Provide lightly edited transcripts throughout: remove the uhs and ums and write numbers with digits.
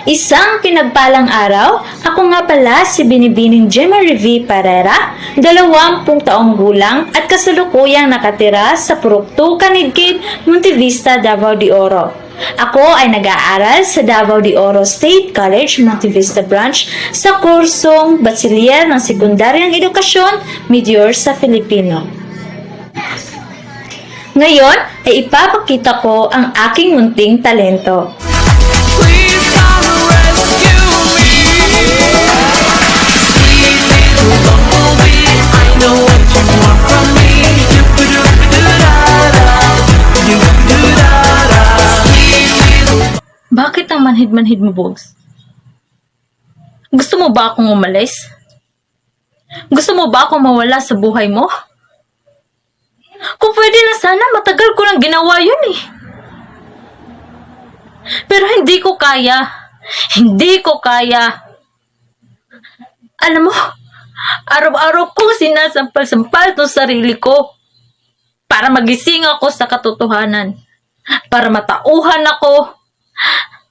Isang pinagpalang araw, ako nga pala si Binibining Jemarie V. Parera, 20 taong gulang at kasalukuyang nakatira sa Purok 2, Canigkid, Montevista, Davao de Oro. Ako ay nag-aaral sa Davao de Oro State College, Montevista Branch sa kursong Bachelier ng Sekundaryang Edukasyon, Meteor sa Filipino. Ngayon ay ipapakita ko ang aking munting talento. Please come rescue me. Sweet little bumblebee, I know what you want from me. Do-ba-do-ba-do-da-da. Do-ba-do-da-da. Sweet little... Bakit ang manhid-manhid mo, Bogs? Gusto mo ba akong umalis? Gusto mo ba akong mawala sa buhay mo? Kung pwede na sana, matagal ko nang ginawa yun eh. Pero hindi ko kaya. Hindi ko kaya. Alam mo, araw-araw kong sinasampal-sampal ng sarili ko para magising ako sa katotohanan. Para matauhan ako.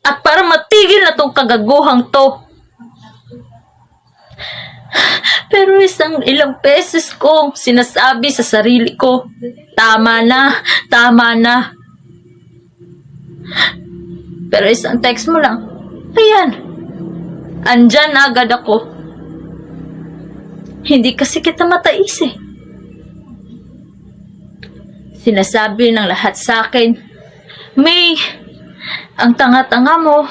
At para matigil na tong kagaguhang to. Pero ilang beses kong sinasabi sa sarili ko, tama na, tama na. Pero isang text mo lang, ayan, andyan na agad ako. Hindi kasi kita matais eh. Sinasabi ng lahat sa akin, May, ang tanga-tanga mo.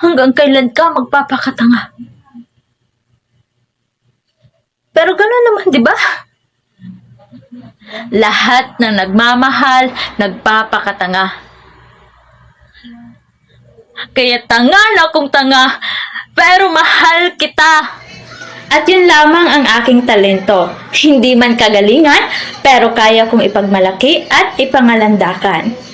Hanggang kailan ka magpapakatanga? Pero gano'n naman, di ba? Lahat ng nagmamahal, nagpapakatanga. Kaya tanga na akong tanga, pero mahal kita. At yun lamang ang aking talento. Hindi man kagalingan, pero kaya kong ipagmalaki at ipangalandakan.